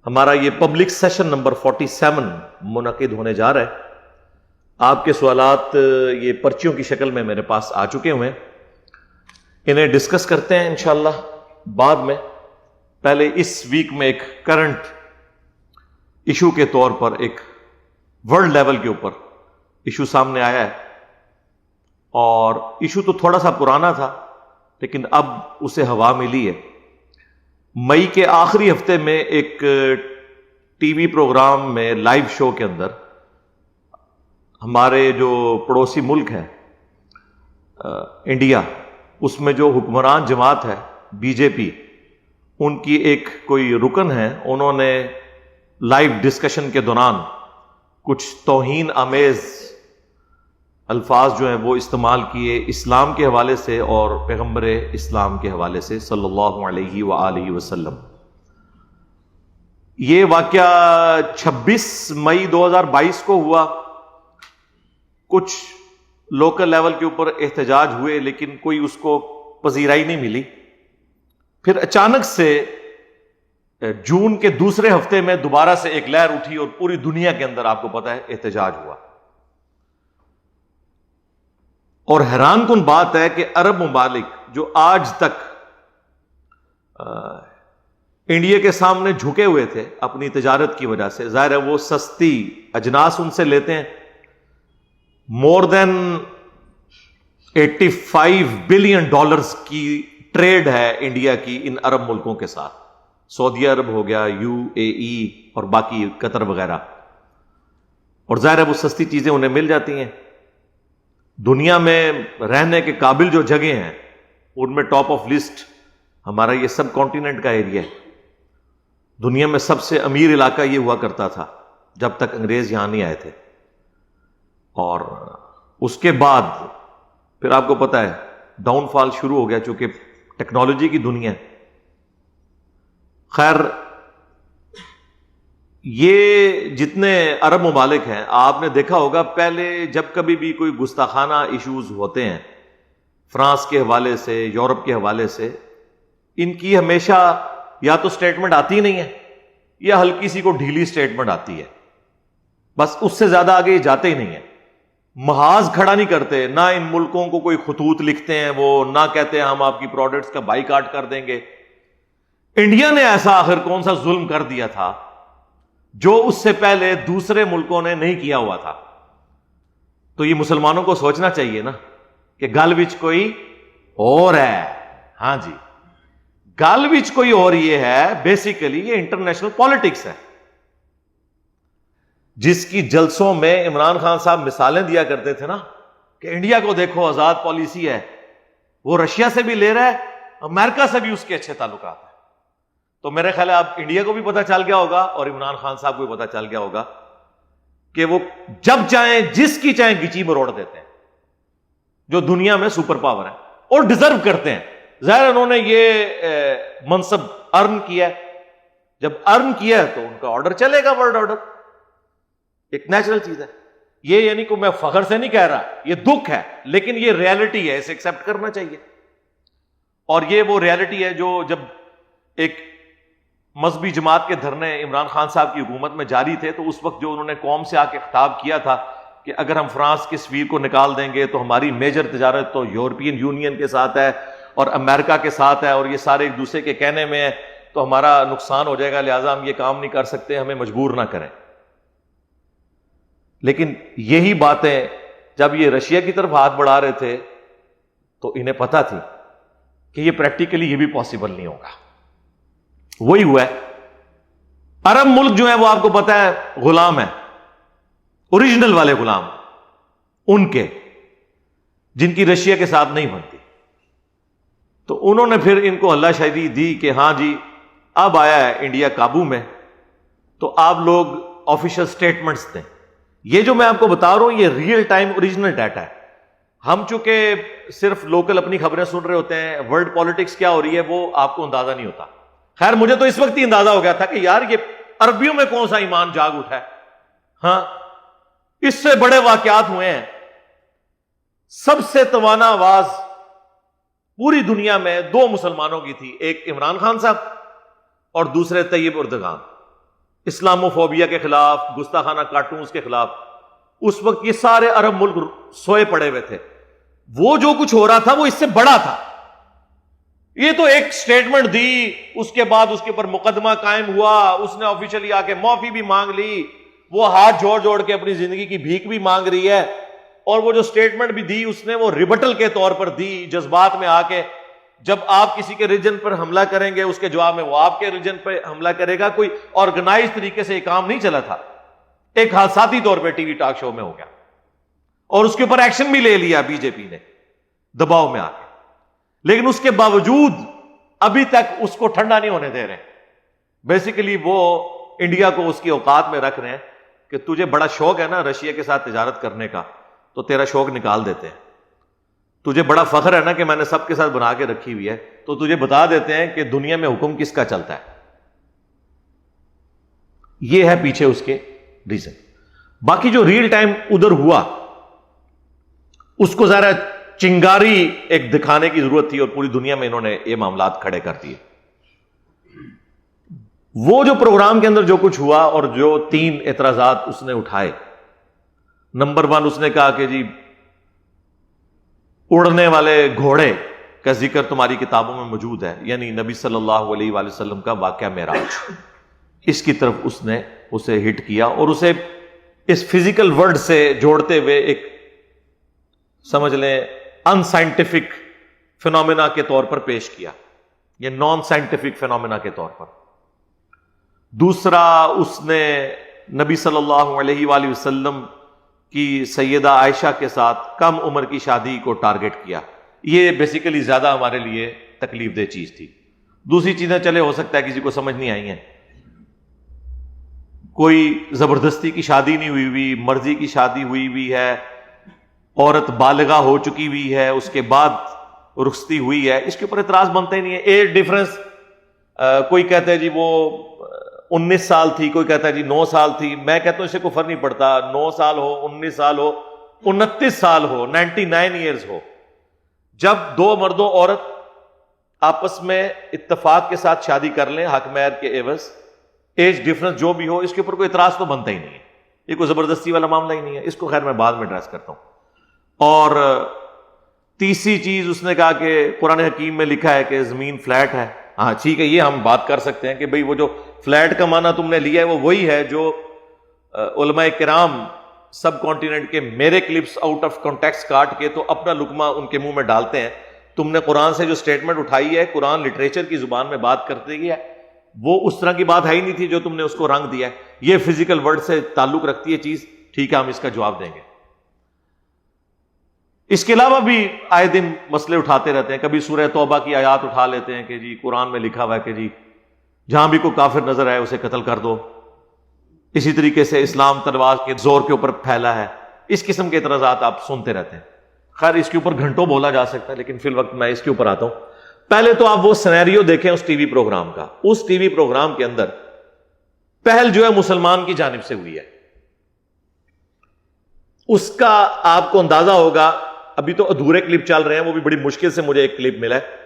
ہمارا یہ public session number 47 منعقد ہونے جا رہا ہے۔ آپ کے سوالات یہ پرچیوں کی شکل میں میرے پاس آ چکے ہوئے ہیں، انہیں ڈسکس کرتے ہیں انشاءاللہ بعد میں۔ پہلے اس ویک میں ایک کرنٹ ایشو کے طور پر ایک ورلڈ لیول کے اوپر ایشو سامنے آیا ہے، اور ایشو تو تھوڑا سا پرانا تھا لیکن اب اسے ہوا ملی ہے۔ مئی کے آخری ہفتے میں ایک ٹی وی پروگرام میں لائیو شو کے اندر ہمارے جو پڑوسی ملک ہے انڈیا، اس میں جو حکمران جماعت ہے بی جے پی، ان کی ایک کوئی رکن ہے، انہوں نے لائیو ڈسکشن کے دوران کچھ توہین آمیز الفاظ جو ہیں وہ استعمال کیے اسلام کے حوالے سے اور پیغمبر اسلام کے حوالے سے صلی اللہ علیہ وآلہ وسلم۔ یہ واقعہ 26 مئی 2022 کو ہوا۔ کچھ لوکل لیول کے اوپر احتجاج ہوئے لیکن کوئی اس کو پذیرائی نہیں ملی۔ پھر اچانک سے جون کے دوسرے ہفتے میں دوبارہ سے ایک لہر اٹھی اور پوری دنیا کے اندر آپ کو پتہ ہے احتجاج ہوا۔ اور حیران کن بات ہے کہ عرب ممالک جو آج تک انڈیا کے سامنے جھکے ہوئے تھے اپنی تجارت کی وجہ سے، ظاہر ہے وہ سستی اجناس ان سے لیتے ہیں۔ مور دین 85 بلین ڈالرز کی ٹریڈ ہے انڈیا کی ان عرب ملکوں کے ساتھ، سعودی عرب ہو گیا، یو اے ای اور باقی قطر وغیرہ، اور ظاہر ہے وہ سستی چیزیں انہیں مل جاتی ہیں۔ دنیا میں رہنے کے قابل جو جگہیں ہیں ان میں ٹاپ آف لسٹ ہمارا یہ سب کانٹیننٹ کا ایریا ہے۔ دنیا میں سب سے امیر علاقہ یہ ہوا کرتا تھا جب تک انگریز یہاں نہیں آئے تھے، اور اس کے بعد پھر آپ کو پتہ ہے ڈاؤن فال شروع ہو گیا چونکہ ٹیکنالوجی کی دنیا ہے۔ خیر، یہ جتنے عرب ممالک ہیں آپ نے دیکھا ہوگا پہلے جب کبھی بھی کوئی گستاخانہ ایشوز ہوتے ہیں فرانس کے حوالے سے، یورپ کے حوالے سے، ان کی ہمیشہ یا تو سٹیٹمنٹ آتی نہیں ہے یا ہلکی سی کو ڈھیلی سٹیٹمنٹ آتی ہے، بس اس سے زیادہ آگے یہ جاتے ہی نہیں ہیں۔ محاذ کھڑا نہیں کرتے، نہ ان ملکوں کو کوئی خطوط لکھتے ہیں، وہ نہ کہتے ہیں ہم آپ کی پروڈکٹس کا بائیکاٹ کر دیں گے۔ انڈیا نے ایسا آخر کون سا ظلم کر دیا تھا جو اس سے پہلے دوسرے ملکوں نے نہیں کیا ہوا تھا؟ تو یہ مسلمانوں کو سوچنا چاہیے نا کہ گل وچ کوئی اور ہے۔ ہاں جی، گل وچ کوئی اور یہ ہے، بیسیکلی یہ انٹرنیشنل پالیٹکس ہے، جس کی جلسوں میں عمران خان صاحب مثالیں دیا کرتے تھے نا کہ انڈیا کو دیکھو آزاد پالیسی ہے، وہ رشیا سے بھی لے رہا ہے، امریکہ سے بھی اس کے اچھے تعلقات ہیں۔ تو میرے خیال ہے اب انڈیا کو بھی پتہ چل گیا ہوگا اور عمران خان صاحب کو بھی پتہ چل گیا ہوگا کہ وہ جب چاہیں جس کی چاہیں گچی مروڑ دیتے ہیں، جو دنیا میں سپر پاور ہے اور ڈیزرو کرتے ہیں۔ ظاہر انہوں نے یہ منصب ارن کیا ہے، جب ارن کیا ہے تو ان کا آرڈر چلے گا، ورلڈ آرڈر ایک نیچرل چیز ہے۔ یہ یعنی کہ میں فخر سے نہیں کہہ رہا، یہ دکھ ہے لیکن یہ ریالٹی ہے، اسے ایکسپٹ کرنا چاہیے۔ اور یہ وہ ریالٹی ہے جو جب ایک مذہبی جماعت کے دھرنے عمران خان صاحب کی حکومت میں جاری تھے تو اس وقت جو انہوں نے قوم سے آ کے خطاب کیا تھا کہ اگر ہم فرانس کے سفیر کو نکال دیں گے تو ہماری میجر تجارت تو یورپین یونین کے ساتھ ہے اور امریکہ کے ساتھ ہے، اور یہ سارے ایک دوسرے کے کہنے میں ہیں تو ہمارا نقصان ہو جائے گا، لہٰذا ہم یہ کام نہیں کر سکتے، ہمیں مجبور نہ کریں۔ لیکن یہی باتیں جب یہ رشیا کی طرف ہاتھ بڑھا رہے تھے تو انہیں پتہ تھی کہ یہ پریکٹیکلی یہ بھی پاسبل نہیں ہوگا۔ وہی ہوا ہے۔ عرب ملک جو ہے وہ آپ کو پتہ ہے غلام ہے، اوریجنل والے غلام ان کے، جن کی رشیا کے ساتھ نہیں بنتی۔ تو انہوں نے پھر ان کو ہلہ شہری دی کہ ہاں جی اب آیا ہے انڈیا قابو میں، تو آپ لوگ آفیشل سٹیٹمنٹس دیں۔ یہ جو میں آپ کو بتا رہا ہوں یہ ریئل ٹائم اوریجنل ڈیٹا ہے۔ ہم چونکہ صرف لوکل اپنی خبریں سن رہے ہوتے ہیں، ورلڈ پالیٹکس کیا ہو رہی ہے وہ آپ کو اندازہ نہیں ہوتا۔ خیر مجھے تو اس وقت ہی اندازہ ہو گیا تھا کہ یار یہ عربیوں میں کون سا ایمان جاگ اٹھا ہے۔ ہاں، اس سے بڑے واقعات ہوئے ہیں۔ سب سے توانا آواز پوری دنیا میں دو مسلمانوں کی تھی، ایک عمران خان صاحب اور دوسرے طیب اردگان۔ اسلاموفوبیا کے خلاف، گستاخانہ کارٹونز کے خلاف. اس وقت یہ سارے عرب ملک سوئے پڑے ہوئے تھے. وہ جو کچھ ہو رہا تھا وہ اس سے بڑا تھا. یہ تو ایک سٹیٹمنٹ دی، اس کے بعد اس کے اوپر مقدمہ قائم ہوا، اس نے آفیشلی آ کے معافی بھی مانگ لی، وہ ہاتھ جوڑ جوڑ کے اپنی زندگی کی بھیک بھی مانگ رہی ہے. اور وہ جو سٹیٹمنٹ بھی دی اس نے وہ ریبٹل کے طور پر دی، جذبات میں آ کے. جب آپ کسی کے ریجن پر حملہ کریں گے اس کے جواب میں وہ آپ کے ریجن پہ حملہ کرے گا. کوئی آرگنائز طریقے سے یہ کام نہیں چلا تھا، ایک حادثاتی طور پہ ٹی وی ٹاک شو میں ہو گیا. اور اس کے اوپر ایکشن بھی لے لیا بی جے پی نے دباؤ میں آ کے. لیکن اس کے باوجود ابھی تک اس کو ٹھنڈا نہیں ہونے دے رہے. بیسیکلی وہ انڈیا کو اس کی اوقات میں رکھ رہے ہیں کہ تجھے بڑا شوق ہے نا رشیا کے ساتھ تجارت کرنے کا، تو تیرا شوق نکال دیتے ہیں. تجھے بڑا فخر ہے نا کہ میں نے سب کے ساتھ بنا کے رکھی ہوئی ہے، تو تجھے بتا دیتے ہیں کہ دنیا میں حکم کس کا چلتا ہے. یہ ہے پیچھے اس کے ریزن. باقی جو ریئل ٹائم ادھر ہوا اس کو ذرا چنگاری ایک دکھانے کی ضرورت تھی، اور پوری دنیا میں انہوں نے یہ معاملات کھڑے کر دیے. وہ جو پروگرام کے اندر جو کچھ ہوا اور جو 3 اعتراضات اس نے اٹھائے، نمبر 1 اس نے کہا کہ جی اڑنے والے گھوڑے کا ذکر تمہاری کتابوں میں موجود ہے، یعنی نبی صلی اللہ علیہ وآلہ وسلم کا واقعہ معراج، اس کی طرف اس نے اسے ہٹ کیا اور اسے اس فزیکل ورلڈ سے جوڑتے ہوئے ایک سمجھ لیں ان سائنٹیفک فینومینا کے طور پر پیش کیا، یہ نان سائنٹیفک فینومینا کے طور پر. دوسرا اس نے نبی صلی اللہ علیہ وآلہ وسلم کی سیدہ عائشہ کے ساتھ کم عمر کی شادی کو ٹارگٹ کیا. یہ بیسیکلی زیادہ ہمارے لیے تکلیف دہ چیز تھی. دوسری چیزیں چلے ہو سکتا ہے کسی کو سمجھ نہیں آئی ہیں، کوئی زبردستی کی شادی نہیں ہوئی ہوئی، مرضی کی شادی ہوئی ہوئی ہے، عورت بالغہ ہو چکی ہوئی ہے، اس کے بعد رخصتی ہوئی ہے، اس کے اوپر اعتراض بنتا ہی نہیں ہے. ایج ڈفرنس، کوئی کہتا ہے جی وہ 19 سال تھی، کوئی کہتا ہے جی 9 سال تھی. میں کہتا ہوں اسے کوئی فرق نہیں پڑتا، 9 سال ہو، 19 سال ہو، 29 سال ہو، 99 ایئرز ہو. جب 2 مرد و عورت آپس میں اتفاق کے ساتھ شادی کر لیں حق مہر کے عوض، ایج ڈفرنس جو بھی ہو، اس کے اوپر کوئی اعتراض تو بنتا ہی نہیں ہے. یہ کوئی زبردستی والا معاملہ ہی نہیں ہے. اس کو خیر میں بعد میں ایڈریس کرتا ہوں. اور تیسری چیز اس نے کہا کہ قرآن حکیم میں لکھا ہے کہ زمین فلیٹ ہے. ہاں ٹھیک ہے، یہ ہم بات کر سکتے ہیں کہ بھئی وہ جو فلیٹ کا معنی تم نے لیا ہے وہ وہی ہے جو علماء کرام سب کانٹیننٹ کے میرے کلپس آؤٹ آف کانٹیکسٹ کاٹ کے تو اپنا لقمہ ان کے منہ میں ڈالتے ہیں. تم نے قرآن سے جو سٹیٹمنٹ اٹھائی ہے، قرآن لٹریچر کی زبان میں بات کرتے گیا ہے، وہ اس طرح کی بات ہے ہی نہیں تھی جو تم نے اس کو رنگ دیا ہے. یہ فزیکل ورلڈ سے تعلق رکھتی ہے چیز، ٹھیک ہے ہم اس کا جواب دیں گے. اس کے علاوہ بھی آئے دن مسئلے اٹھاتے رہتے ہیں. کبھی سورہ توبہ کی آیات اٹھا لیتے ہیں کہ جی قرآن میں لکھا ہوا ہے کہ جی جہاں بھی کوئی کافر نظر آئے اسے قتل کر دو. اسی طریقے سے اسلام تلوار کے زور کے اوپر پھیلا ہے. اس قسم کے اعتراضات آپ سنتے رہتے ہیں. خیر اس کے اوپر گھنٹوں بولا جا سکتا ہے، لیکن فی الوقت میں اس کے اوپر آتا ہوں. پہلے تو آپ وہ سینیریو دیکھیں اس ٹی وی پروگرام کا. اس ٹی وی پروگرام کے اندر پہل جو ہے مسلمان کی جانب سے ہوئی ہے. اس کا آپ کو اندازہ ہوگا، ابھی تو ادھورے کلپ چل رہے ہیں، وہ بھی بڑی مشکل سے مجھے ایک کلپ ملا ہے،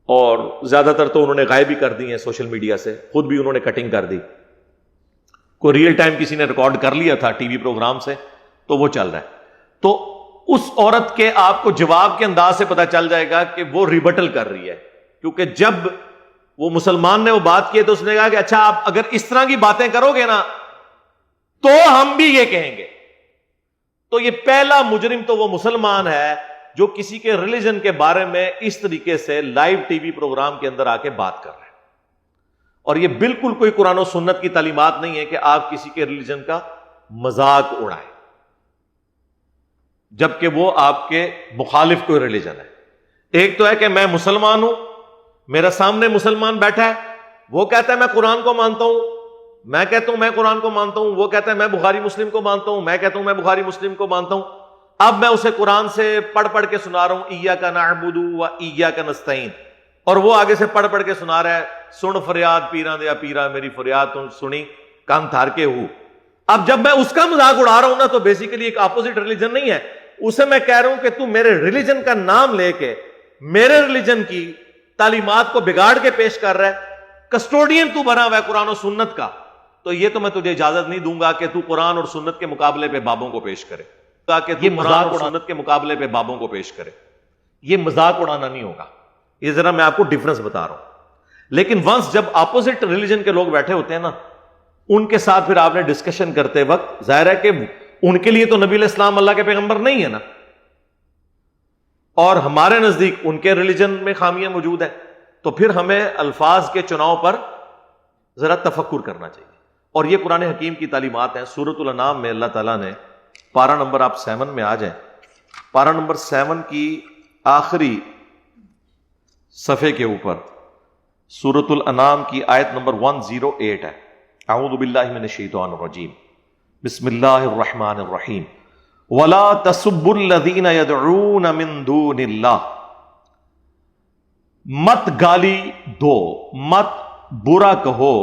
اور زیادہ تر تو انہوں نے غائب ہی کر دی ہیں سوشل میڈیا سے، خود بھی انہوں نے کٹنگ کر دی. کوئی ریئل ٹائم کسی نے ریکارڈ کر لیا تھا ٹی وی پروگرام سے تو وہ چل رہا ہے. تو اس عورت کے آپ کو جواب کے انداز سے پتا چل جائے گا کہ وہ ریبٹل کر رہی ہے، کیونکہ جب وہ مسلمان نے وہ بات کی تو اس نے کہا کہ اچھا آپ اگر اس طرح کی باتیں کرو گے نا تو ہم بھی یہ کہیں گے. تو یہ پہلا مجرم تو وہ مسلمان ہے جو کسی کے ریلیجن کے بارے میں اس طریقے سے لائیو ٹی وی پروگرام کے اندر آ کے بات کر رہے ہیں. اور یہ بالکل کوئی قرآن و سنت کی تعلیمات نہیں ہے کہ آپ کسی کے ریلیجن کا مذاق اڑائیں، جبکہ وہ آپ کے مخالف کوئی ریلیجن ہے. ایک تو ہے کہ میں مسلمان ہوں، میرا سامنے مسلمان بیٹھا ہے، وہ کہتا ہے میں قرآن کو مانتا ہوں، میں کہتا ہوں میں قرآن کو مانتا ہوں، وہ کہتا ہے میں بخاری مسلم کو مانتا ہوں، میں کہتا ہوں میں بخاری مسلم کو مانتا ہوں. اب میں اسے قرآن سے پڑھ کے سنا رہا ہوں ایاک نعبد و ایاک نستعین، اور وہ آگے سے پڑھ کے سنا رہا ہے سن فریاد پیراں دیا پیرا میری فریاد تم سنی کان تھار کے ہو. اب جب میں اس کا مذاق اڑا رہا ہوں نا تو بیسیکلی ایک اپوزٹ ریلیجن نہیں ہے، اسے میں کہہ رہا ہوں کہ تم میرے ریلیجن کا نام لے کے میرے ریلیجن کی تعلیمات کو بگاڑ کے پیش کر رہا ہے. کسٹوڈین تو بنا ہوا ہے قرآن و سنت کا، تو یہ تو میں تجھے اجازت نہیں دوں گا کہ تو قرآن اور سنت کے مقابلے پہ بابوں کو پیش کرے، یہ مذاق سنت کے مقابلے پہ بابوں کو پیش کرے، یہ مذاق اڑانا نہیں ہوگا۔ یہ ذرا میں آپ کو ڈفرنس بتا رہا ہوں۔ لیکن ونس جب اپوزٹ ریلیجن کے لوگ بیٹھے ہوتے ہیں نا، ان کے ساتھ پھر آپ نے ڈسکشن کرتے وقت ظاہر ہے کہ ان کے لیے تو نبی علیہ السلام اللہ کے پیغمبر نہیں ہے نا، اور ہمارے نزدیک ان کے ریلیجن میں خامیاں موجود ہیں، تو پھر ہمیں الفاظ کے چناؤ پر ذرا تفکر کرنا چاہیے۔ اور یہ قرآن حکیم کی تعلیمات ہیں۔ سورۃ الانعام میں اللہ تعالیٰ نے پارہ نمبر، آپ 7 میں آ جائیں، پارہ نمبر 7 کی آخری صفحے کے اوپر سورۃ الانعام کی آیت نمبر 108 ہے۔ اعوذ باللہ من الشیطان الرجیم، بسم اللہ الرحمن الرحیم، وَلَا تَسُبُّوا الَّذِينَ يَدْعُونَ مِن دُونِ اللَّهِ، مت گالی دو، مت برا کہو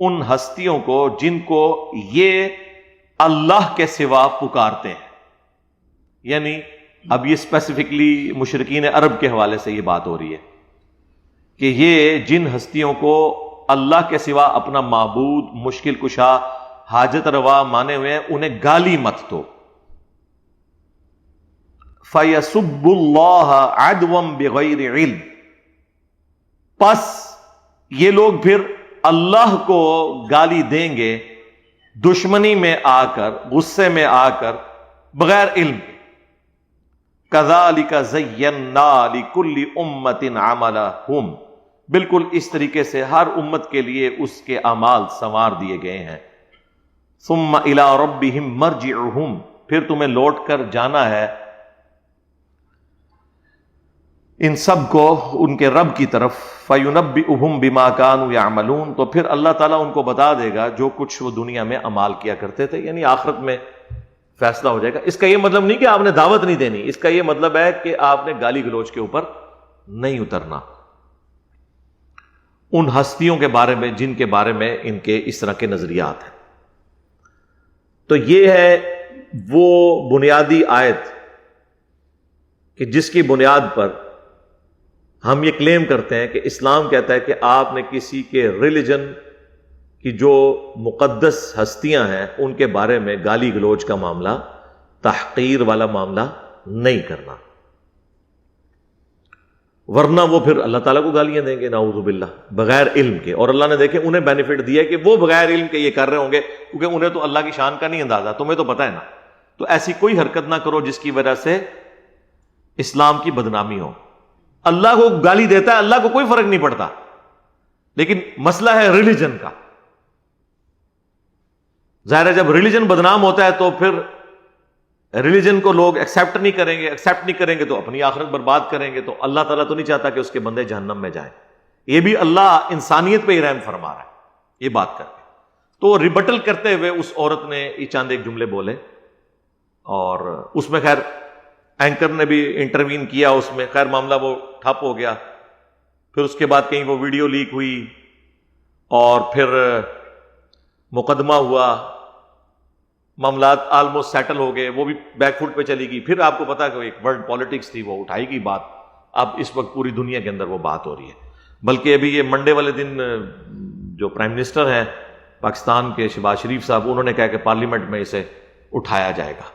ان ہستیوں کو جن کو یہ اللہ کے سوا پکارتے ہیں۔ یعنی اب یہ اسپیسیفکلی مشرکین عرب کے حوالے سے یہ بات ہو رہی ہے کہ یہ جن ہستیوں کو اللہ کے سوا اپنا معبود، مشکل کشا، حاجت روا مانے ہوئے ہیں، انہیں گالی مت دو۔ فَيَسُبُّ اللَّهَ عَدْوًا بِغَيْرِ عِلْمٍ، پس یہ لوگ پھر اللہ کو گالی دیں گے دشمنی میں آ کر، غصے میں آ کر، بغیر علم کے۔ كَذَلِكَ زَيَّنَّا لِكُلِّ أُمَّةٍ عَمَلَهُمْ، بالکل اس طریقے سے ہر امت کے لیے اس کے اعمال سنوار دیے گئے ہیں۔ ثُمَّ إِلَىٰ رَبِّهِمْ مَرْجِعُهُمْ، پھر تمہیں لوٹ کر جانا ہے ان سب کو ان کے رب کی طرف۔ فَيُنَبِّئُهُمْ بِمَا كَانُوا يَعْمَلُونَ، تو پھر اللہ تعالیٰ ان کو بتا دے گا جو کچھ وہ دنیا میں عمال کیا کرتے تھے، یعنی آخرت میں فیصلہ ہو جائے گا۔ اس کا یہ مطلب نہیں کہ آپ نے دعوت نہیں دینی، اس کا یہ مطلب ہے کہ آپ نے گالی گلوچ کے اوپر نہیں اترنا ان ہستیوں کے بارے میں جن کے بارے میں ان کے اس طرح کے نظریات ہیں۔ تو یہ ہے وہ بنیادی آیت کہ جس کی بنیاد پر ہم یہ کلیم کرتے ہیں کہ اسلام کہتا ہے کہ آپ نے کسی کے ریلیجن کی جو مقدس ہستیاں ہیں ان کے بارے میں گالی گلوچ کا معاملہ، تحقیر والا معاملہ نہیں کرنا، ورنہ وہ پھر اللہ تعالیٰ کو گالیاں دیں گے نعوذ باللہ بغیر علم کے۔ اور اللہ نے دیکھیں انہیں بینیفٹ دیا کہ وہ بغیر علم کے یہ کر رہے ہوں گے، کیونکہ انہیں تو اللہ کی شان کا نہیں اندازہ، تمہیں تو پتہ ہے نا۔ تو ایسی کوئی حرکت نہ کرو جس کی وجہ سے اسلام کی بدنامی ہو۔ اللہ کو گالی دیتا ہے، اللہ کو کوئی فرق نہیں پڑتا، لیکن مسئلہ ہے ریلیجن کا۔ ظاہر ہے جب ریلیجن بدنام ہوتا ہے تو پھر ریلیجن کو لوگ ایکسیپٹ نہیں کریں گے، ایکسیپٹ نہیں کریں گے تو اپنی آخرت برباد کریں گے۔ تو اللہ تعالیٰ تو نہیں چاہتا کہ اس کے بندے جہنم میں جائیں۔ یہ بھی اللہ انسانیت پہ ہی رحم فرما رہا ہے یہ بات کر کے۔ تو ریبٹل کرتے ہوئے اس عورت نے یہ چند ایک جملے بولے، اور اس میں خیر اینکر نے بھی انٹروین کیا، اس میں خیر معاملہ وہ ٹھپ ہو گیا۔ پھر اس کے بعد کہیں وہ ویڈیو لیک ہوئی اور پھر مقدمہ ہوا، معاملات آلموسٹ سیٹل ہو گئے، وہ بھی بیک فٹ پہ چلی گئی۔ پھر آپ کو پتا کہ ایک ورلڈ پالیٹکس تھی، وہ اٹھائی گئی بات۔ اب اس وقت پوری دنیا کے اندر وہ بات ہو رہی ہے۔ بلکہ ابھی یہ منڈے والے دن جو پرائم منسٹر ہیں پاکستان کے شہباز شریف صاحب، انہوں نے کہا کہ پارلیمنٹ میں اسے اٹھایا جائے گا،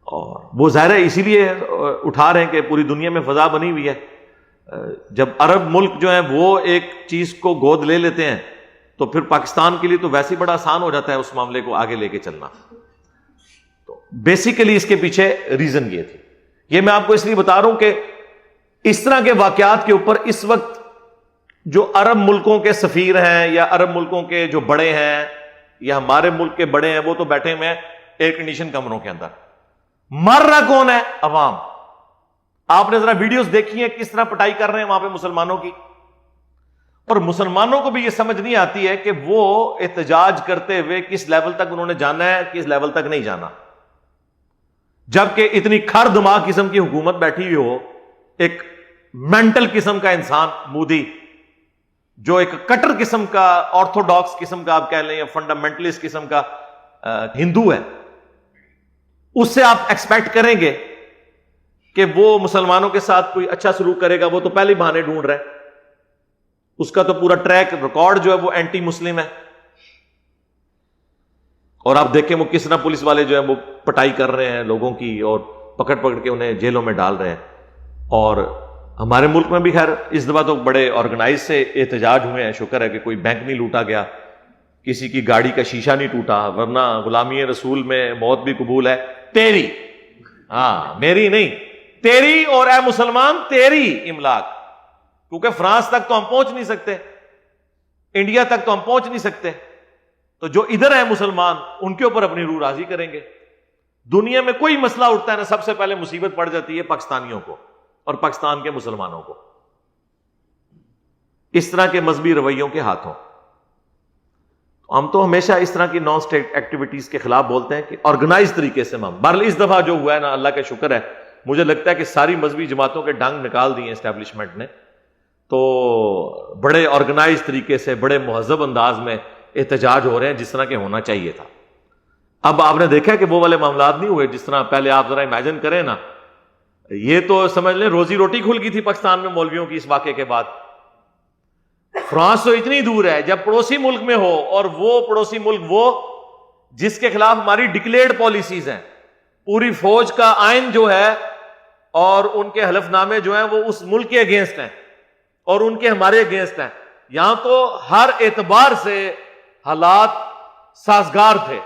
اور وہ ظاہر ہے اسی لیے اٹھا رہے ہیں کہ پوری دنیا میں فضا بنی ہوئی ہے۔ جب عرب ملک جو ہیں وہ ایک چیز کو گود لے لیتے ہیں تو پھر پاکستان کے لیے تو ویسے ہی بڑا آسان ہو جاتا ہے اس معاملے کو آگے لے کے چلنا۔ تو بیسیکلی اس کے پیچھے ریزن یہ تھی۔ یہ میں آپ کو اس لیے بتا رہا ہوں کہ اس طرح کے واقعات کے اوپر اس وقت جو عرب ملکوں کے سفیر ہیں یا عرب ملکوں کے جو بڑے ہیں یا ہمارے ملک کے بڑے ہیں، وہ تو بیٹھے ہوئے ہیں ایئر کنڈیشن کمروں کے اندر۔ مر رہا کون ہے؟ عوام۔ آپ نے ذرا ویڈیوز دیکھی ہیں کس طرح پٹائی کر رہے ہیں وہاں پہ مسلمانوں کی، اور مسلمانوں کو بھی یہ سمجھ نہیں آتی ہے کہ وہ احتجاج کرتے ہوئے کس لیول تک انہوں نے جانا ہے، کس لیول تک نہیں جانا۔ جبکہ اتنی کھر دماغ قسم کی حکومت بیٹھی ہوئی ہو، ایک مینٹل قسم کا انسان مودی، جو ایک کٹر قسم کا، آرتھوڈاکس قسم کا آپ کہہ لیں یا فنڈامنٹلسٹ قسم کا ہندو ہے، اس سے آپ ایکسپیکٹ کریں گے کہ وہ مسلمانوں کے ساتھ کوئی اچھا سلوک کرے گا؟ وہ تو پہلے ہی بہانے ڈھونڈ رہے ہیں۔ اس کا تو پورا ٹریک ریکارڈ جو ہے وہ اینٹی مسلم ہے. اور آپ دیکھیں وہ کس طرح پولیس والے جو ہیں وہ پٹائی کر رہے ہیں لوگوں کی اور پکڑ پکڑ کے انہیں جیلوں میں ڈال رہے ہیں. اور ہمارے ملک میں بھی خیر اس دفعہ تو بڑے آرگنائز سے احتجاج ہوئے ہیں. شکر ہے کہ کوئی بینک نہیں لوٹا گیا, کسی کی گاڑی کا شیشہ نہیں ٹوٹا, ورنہ غلامی رسول میں موت بھی قبول ہے تیری, ہاں میری نہیں, تیری, اور اے مسلمان تیری املاک. کیونکہ فرانس تک تو ہم پہنچ نہیں سکتے, انڈیا تک تو ہم پہنچ نہیں سکتے, تو جو ادھر ہیں مسلمان ان کے اوپر اپنی روح راضی کریں گے. دنیا میں کوئی مسئلہ اٹھتا ہے نا, سب سے پہلے مصیبت پڑ جاتی ہے پاکستانیوں کو اور پاکستان کے مسلمانوں کو, اس طرح کے مذہبی رویوں کے ہاتھوں. ہم تو ہمیشہ اس طرح کی نان اسٹیٹ ایکٹیویٹیز کے خلاف بولتے ہیں کہ آرگنائز طریقے سے بہرحال اس دفعہ جو ہوا ہے نا, اللہ کا شکر ہے, مجھے لگتا ہے کہ ساری مذہبی جماعتوں کے ڈنگ نکال دیے اسٹیبلشمنٹ نے, تو بڑے آرگنائز طریقے سے بڑے مہذب انداز میں احتجاج ہو رہے ہیں جس طرح کے ہونا چاہیے تھا. اب آپ نے دیکھا کہ وہ والے معاملات نہیں ہوئے جس طرح پہلے. آپ ذرا امیجن کریں نا, یہ تو سمجھ لیں روزی روٹی کھل گئی تھی پاکستان میں مولویوں کی اس واقعے کے بعد. فرانس تو اتنی دور ہے, جب پڑوسی ملک میں ہو, اور وہ پڑوسی ملک وہ جس کے خلاف ہماری ڈکلیئرڈ پالیسیز ہیں, پوری فوج کا آئین جو ہے اور ان کے حلف نامے جو ہیں وہ اس ملک کے اگینسٹ ہیں اور ان کے ہمارے اگینسٹ ہیں. یہاں تو ہر اعتبار سے حالات سازگار تھے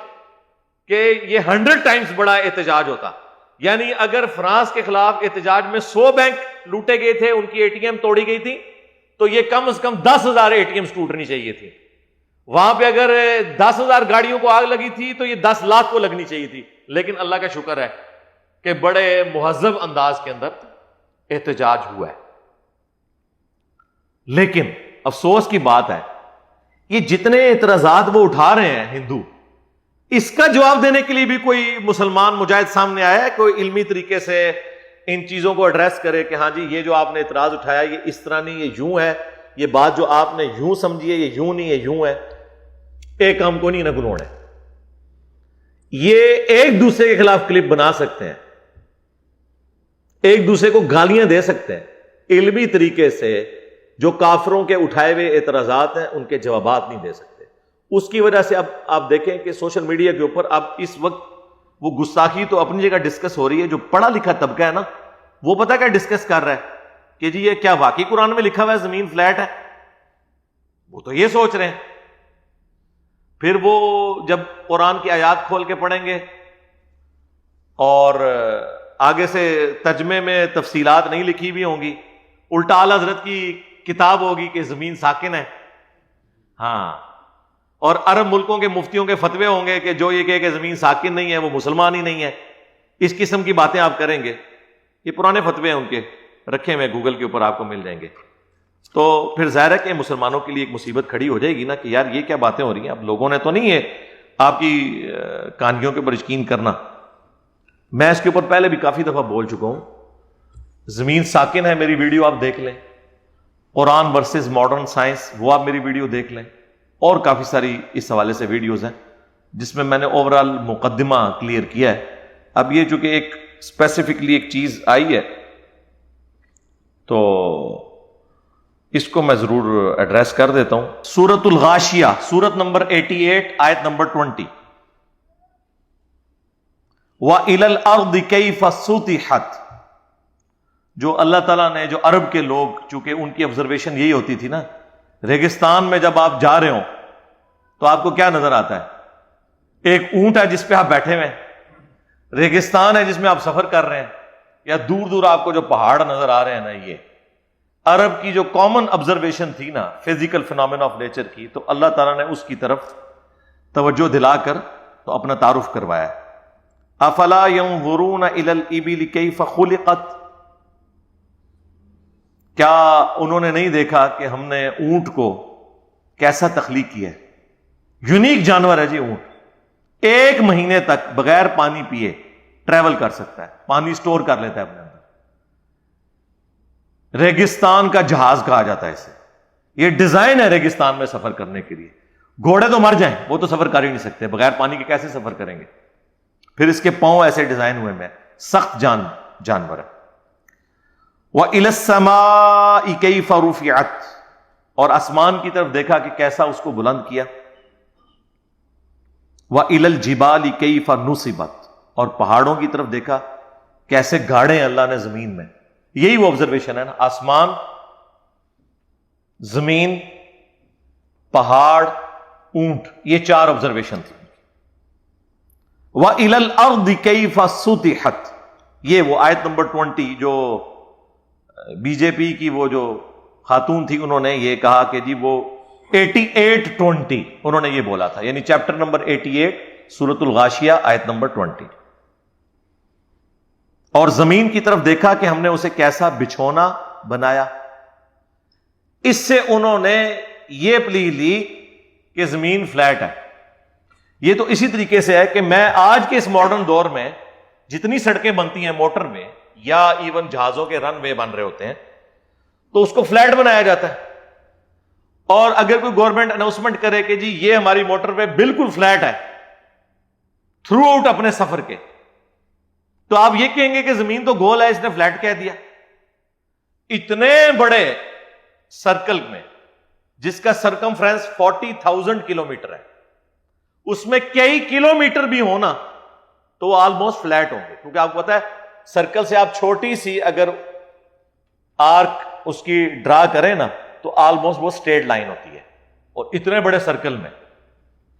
کہ یہ 100 ٹائمز بڑا احتجاج ہوتا. یعنی اگر فرانس کے خلاف احتجاج میں 100 بینک لوٹے گئے تھے, ان کی اے ٹی ایم توڑی گئی تھی, تو یہ کم از کم 10,000 اے ٹی ایمز ٹوٹنی چاہیے تھی. وہاں پہ اگر 10,000 گاڑیوں کو آگ لگی تھی تو یہ 10 لاکھ کو لگنی چاہیے تھی. لیکن اللہ کا شکر ہے کہ بڑے مہذب انداز کے اندر احتجاج ہوا ہے. لیکن افسوس کی بات ہے, یہ جتنے اعتراضات وہ اٹھا رہے ہیں ہندو, اس کا جواب دینے کے لیے بھی کوئی مسلمان مجاہد سامنے آیا ہے, کوئی علمی طریقے سے ان چیزوں کو ایڈریس کرے کہ ہاں جی یہ جو آپ نے اعتراض اٹھایا یہ اس طرح نہیں, یہ یوں ہے, یہ بات جو آپ نے یوں سمجھی ہے یہ یوں نہیں, یہ یوں ہے. ایک کام کو نہیں نہ گنوڑے. یہ ایک دوسرے کے خلاف کلپ بنا سکتے ہیں, ایک دوسرے کو گالیاں دے سکتے ہیں, علمی طریقے سے جو کافروں کے اٹھائے ہوئے اعتراضات ہیں ان کے جوابات نہیں دے سکتے. اس کی وجہ سے اب آپ دیکھیں کہ سوشل میڈیا کے اوپر اب اس وقت وہ گستاخی تو اپنی جگہ ڈسکس ہو رہی ہے. جو پڑھا لکھا طبقہ ہے نا, وہ پتہ کیا ڈسکس کر رہا ہے کہ جی یہ کیا واقعی قرآن میں لکھا ہوا ہے زمین فلیٹ ہے؟ وہ تو یہ سوچ رہے ہیں. پھر وہ جب قرآن کی آیات کھول کے پڑھیں گے اور آگے سے ترجمے میں تفصیلات نہیں لکھی ہوئی ہوں گی, الٹا اعلی حضرت کی کتاب ہوگی کہ زمین ساکن ہے, ہاں, اور عرب ملکوں کے مفتیوں کے فتوے ہوں گے کہ جو یہ کہے کہ زمین ساکن نہیں ہے وہ مسلمان ہی نہیں ہے. اس قسم کی باتیں آپ کریں گے. یہ پرانے فتوے ہیں ان کے, رکھے ہوئے گوگل کے اوپر آپ کو مل جائیں گے. تو پھر ظاہر ہے کہ مسلمانوں کے لیے ایک مصیبت کھڑی ہو جائے گی نا کہ یار یہ کیا باتیں ہو رہی ہیں. اب لوگوں نے تو نہیں ہے آپ کی کہانیوں کے اوپر یقین کرنا. میں اس کے اوپر پہلے بھی کافی دفعہ بول چکا ہوں. زمین ساکن ہے, میری ویڈیو آپ دیکھ لیں. قرآن ورسز ماڈرن سائنس, وہ آپ میری ویڈیو دیکھ لیں. اور کافی ساری اس حوالے سے ویڈیوز ہیں جس میں نے اوورال مقدمہ کلیئر کیا ہے. اب یہ چونکہ ایک اسپیسیفکلی ایک چیز آئی ہے تو اس کو میں ضرور ایڈریس کر دیتا ہوں. سورۃ الغاشیہ, سورت نمبر 88 آیت نمبر 20. وَإِلَى الْأَرْضِ كَيْفَ سُطِحَتْ, جو اللہ تعالیٰ نے, جو عرب کے لوگ, چونکہ ان کی آبزرویشن یہی ہوتی تھی نا, ریگستان میں جب آپ جا رہے ہو تو آپ کو کیا نظر آتا ہے؟ ایک اونٹ ہے جس پہ آپ بیٹھے ہوئے ہیں, ریگستان ہے جس میں آپ سفر کر رہے ہیں, یا دور دور آپ کو جو پہاڑ نظر آ رہے ہیں نا, یہ عرب کی جو کامن آبزرویشن تھی نا فزیکل فینومینا آف نیچر کی, تو اللہ تعالیٰ نے اس کی طرف توجہ دلا کر تو اپنا تعارف کروایا. افلا ينظرون الى الابل كيف خلقت, کیا انہوں نے نہیں دیکھا کہ ہم نے اونٹ کو کیسا تخلیق کیا ہے؟ یونیک جانور ہے جی اونٹ. 1 مہینے تک بغیر پانی پیے ٹریول کر سکتا ہے, پانی سٹور کر لیتا ہے اپنے اندر. ریگستان کا جہاز کہا جاتا ہے اسے. یہ ڈیزائن ہے ریگستان میں سفر کرنے کے لیے. گھوڑے تو مر جائیں, وہ تو سفر کر ہی نہیں سکتے, بغیر پانی کے کیسے سفر کریں گے؟ پھر اس کے پاؤں ایسے ڈیزائن ہوئے میں, سخت جانور ہے. وَإِلَى السَّمَاءِ كَيْفَ رُفِعَتْ, اور آسمان کی طرف دیکھا کہ کیسا اس کو بلند کیا. وَإِلَى الْجِبَالِ كَيْفَ نُصِبَتْ، اور پہاڑوں کی طرف دیکھا کیسے گاڑے ہیں اللہ نے زمین میں. یہی وہ آبزرویشن ہے نا، آسمان، زمین، پہاڑ، اونٹ، یہ 4 آبزرویشن تھی. وَإِلَى الْأَرْضِ كَيْفَ سُطِحَتْ، یہ وہ آیت نمبر 20 جو بی جے پی کی وہ جو خاتون تھی، انہوں نے یہ کہا کہ جی وہ 88-20 انہوں نے یہ بولا تھا، یعنی چیپٹر نمبر 88 سورۃ الغاشیہ آیت نمبر 20. اور زمین کی طرف دیکھا کہ ہم نے اسے کیسا بچھونا بنایا. اس سے انہوں نے یہ پلی لی کہ زمین فلیٹ ہے. یہ تو اسی طریقے سے ہے کہ میں آج کے اس ماڈرن دور میں جتنی سڑکیں بنتی ہیں موٹر میں یا ایون جہازوں کے رن وے بن رہے ہوتے ہیں تو اس کو فلیٹ بنایا جاتا ہے. اور اگر کوئی گورنمنٹ اناؤنسمنٹ کرے کہ جی یہ ہماری موٹر وے بالکل فلیٹ ہے تھرو آؤٹ اپنے سفر کے، تو آپ یہ کہیں گے کہ زمین تو گول ہے، اس نے فلیٹ کہہ دیا. اتنے بڑے سرکل میں جس کا سرکمفرنس 40,000 کلومیٹر ہے، اس میں کئی کلومیٹر بھی ہونا تو وہ آلموسٹ فلیٹ ہوں گے، کیونکہ آپ کو پتا ہے سرکل سے آپ چھوٹی سی اگر آرک اس کی ڈرا کریں نا تو آلموسٹ وہ اسٹریٹ لائن ہوتی ہے، اور اتنے بڑے سرکل میں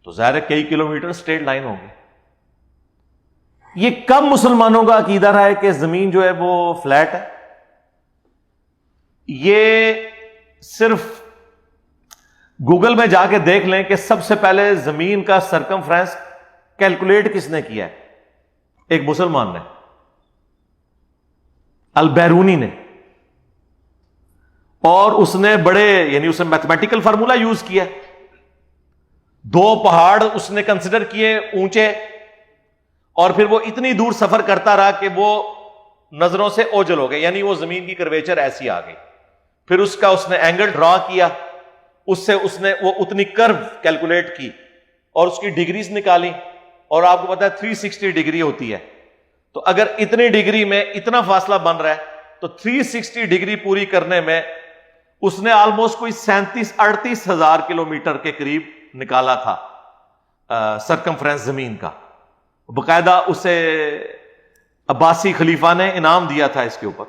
تو ظاہر ہے کئی کلومیٹر اسٹریٹ لائن ہوں گے. یہ کم مسلمانوں کا عقیدہ رہا ہے کہ زمین جو ہے وہ فلیٹ ہے. یہ صرف گوگل میں جا کے دیکھ لیں کہ سب سے پہلے زمین کا سرکمفرنس کیلکولیٹ کس نے کیا ہے؟ ایک مسلمان نے، البیرونی نے. اور اس نے بڑے یعنی اسے میتھمیٹیکل فارمولا یوز کیا. 2 پہاڑ اس نے کنسیڈر کیے اونچے، اور پھر وہ اتنی دور سفر کرتا رہا کہ وہ نظروں سے اوجل ہو گئے، یعنی وہ زمین کی کرویچر ایسی آ گئی. پھر اس نے اینگل ڈرا کیا، اس سے اس نے وہ اتنی کرو کیلکولیٹ کی اور اس کی ڈگریز نکالی، اور آپ کو پتا ہے 360 ڈگری ہوتی ہے. تو اگر اتنی ڈگری میں اتنا فاصلہ بن رہا ہے تو 360 ڈگری پوری کرنے میں اس نے آلموسٹ کوئی 37-38 ہزار کلومیٹر کے قریب نکالا تھا سرکمفرنس زمین کا. باقاعدہ اسے عباسی خلیفہ نے انعام دیا تھا اس کے اوپر.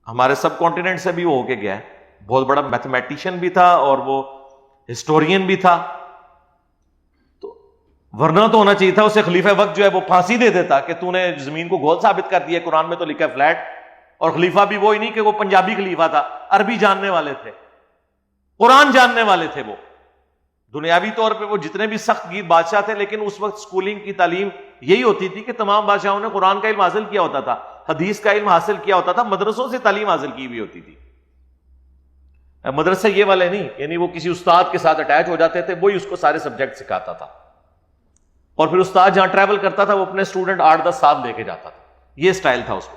ہمارے سب کانٹیننٹ سے بھی وہ ہو کے گیا ہے. بہت بڑا میتھمیٹیشین بھی تھا اور وہ ہسٹورین بھی تھا. تو ورنہ تو ہونا چاہیے تھا اسے خلیفہ وقت جو ہے وہ پھانسی دے دیتا کہ تو نے زمین کو گول ثابت کر دیا، قرآن میں تو لکھا ہے فلیٹ. اور خلیفہ بھی وہی نہیں کہ وہ پنجابی خلیفہ تھا، عربی جاننے والے تھے، قرآن جاننے والے تھے. وہ دنیاوی طور پہ وہ جتنے بھی سخت گیر بادشاہ تھے، لیکن اس وقت سکولنگ کی تعلیم یہی ہوتی تھی کہ تمام بادشاہوں نے قرآن کا علم حاصل کیا ہوتا تھا، حدیث کا علم حاصل کیا ہوتا تھا، مدرسوں سے تعلیم حاصل کی ہوئی ہوتی تھی. مدرسے یہ والے نہیں، یعنی وہ کسی استاد کے ساتھ اٹیچ ہو جاتے تھے، وہی اس کو سارے سبجیکٹ سکھاتا تھا. اور پھر استاد جہاں ٹریول کرتا تھا وہ اپنے اسٹوڈنٹ 8-10 سال لے کے جاتا تھا. یہ سٹائل تھا اس کو.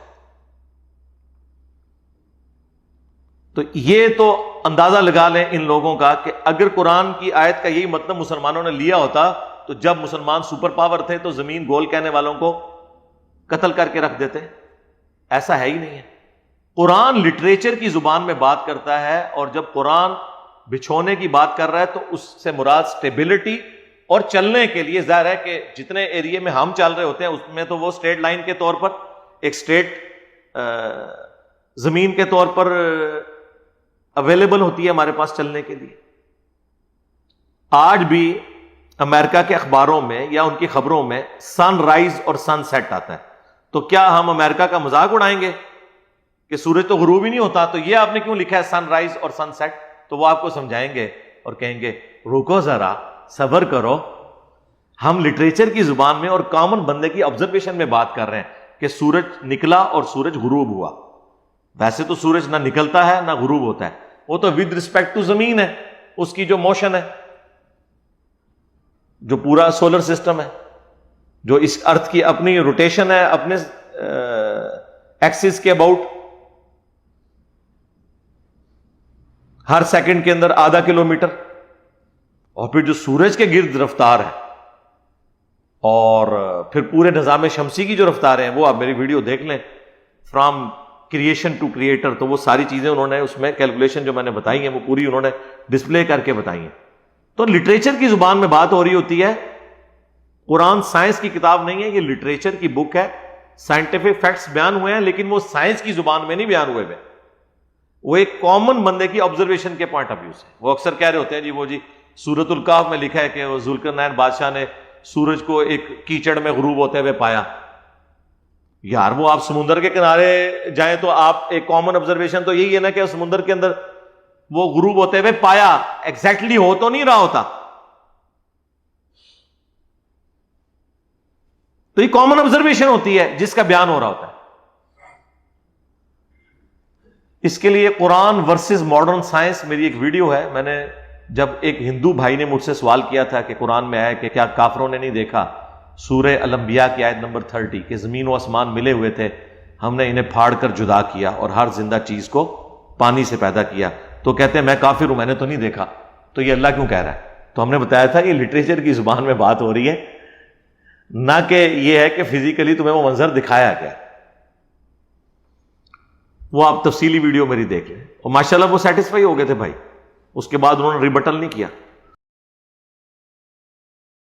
تو یہ تو اندازہ لگا لیں ان لوگوں کا کہ اگر قرآن کی آیت کا یہی مطلب مسلمانوں نے لیا ہوتا تو جب مسلمان سپر پاور تھے تو زمین گول کہنے والوں کو قتل کر کے رکھ دیتے. ایسا ہے ہی نہیں ہے. قرآن لٹریچر کی زبان میں بات کرتا ہے، اور جب قرآن بچھونے کی بات کر رہا ہے تو اس سے مراد سٹیبلٹی اور چلنے کے لیے. ظاہر ہے کہ جتنے ایریے میں ہم چل رہے ہوتے ہیں اس میں تو وہ اسٹریٹ لائن کے طور پر ایک اسٹریٹ زمین کے طور پر اویلیبل ہوتی ہے ہمارے پاس چلنے کے لیے. آج بھی امریکہ کے اخباروں میں یا ان کی خبروں میں سن رائز اور سن سیٹ آتا ہے. تو کیا ہم امریکہ کا مذاق اڑائیں گے کہ سورج تو غروب ہی نہیں ہوتا، تو یہ آپ نے کیوں لکھا ہے سن رائز اور سن سیٹ؟ تو وہ آپ کو سمجھائیں گے اور کہیں گے رکو ذرا، صبر کرو. ہم لٹریچر کی زبان میں اور کامن بندے کی آبزرویشن میں بات کر رہے ہیں کہ سورج نکلا اور سورج غروب ہوا. ویسے تو سورج نہ نکلتا ہے نہ غروب ہوتا ہے، وہ تو ود رسپیکٹ ٹو زمین ہے، اس کی جو موشن ہے، جو پورا سولر سسٹم ہے، جو اس ارتھ کی اپنی روٹیشن ہے اپنے ایکسس کے اباؤٹ، ہر سیکنڈ کے اندر آدھا کلومیٹر. اور پھر جو سورج کے گرد رفتار ہے اور پھر پورے نظام شمسی کی جو رفتار ہیں وہ آپ میری ویڈیو دیکھ لیں، فرام کریشن ٹو کریٹر، تو وہ ساری چیزیں انہوں نے اس میں کیلکولیشن جو میں نے بتائی ہیں وہ پوری انہوں نے ڈسپلے کر کے بتائی ہیں. تو لٹریچر کی زبان میں بات ہو رہی ہوتی ہے. قرآن سائنس کی کتاب نہیں ہے، یہ لٹریچر کی بک ہے. سائنٹیفک فیکٹس بیان ہوئے ہیں لیکن وہ سائنس کی زبان میں نہیں بیان ہوئے ہوئے، وہ ایک کامن بندے کی آبزرویشن کے پوائنٹ آف ویو سے. وہ اکثر کہہ رہے ہوتے ہیں جی سورۃ الکہف میں لکھا ہے کہ وہ ذوالقرنین بادشاہ نے سورج کو ایک کیچڑ میں غروب ہوتے ہوئے پایا. یار وہ آپ سمندر کے کنارے جائیں تو آپ ایک کامن آبزرویشن تو یہی ہے نا کہ سمندر کے اندر وہ غروب ہوتے ہوئے پایا، ایگزیکٹلی ہو تو نہیں رہا ہوتا. تو یہ کامن آبزرویشن ہوتی ہے جس کا بیان ہو رہا ہوتا ہے. اس کے لیے قرآن ورسز ماڈرن سائنس میری ایک ویڈیو ہے. میں نے جب ایک ہندو بھائی نے مجھ سے سوال کیا تھا کہ قرآن میں آیا کہ کیا کافروں نے نہیں دیکھا سورہ الانبیاء کی آیت نمبر 30 کہ زمین و آسمان ملے ہوئے تھے، ہم نے انہیں پھاڑ کر جدا کیا اور ہر زندہ چیز کو پانی سے پیدا کیا. تو کہتے ہیں میں کافر ہوں، میں نے تو نہیں دیکھا، تو یہ اللہ کیوں کہہ رہا ہے؟ تو ہم نے بتایا تھا یہ لٹریچر کی زبان میں بات ہو رہی ہے، نہ کہ یہ ہے کہ فزیکلی تمہیں وہ منظر دکھایا گیا. وہ آپ تفصیلی ویڈیو میری دیکھ لیں. اور ماشاءاللہ وہ سیٹسفائی ہو گئے تھے بھائی، اس کے بعد انہوں نے ریبٹل نہیں کیا.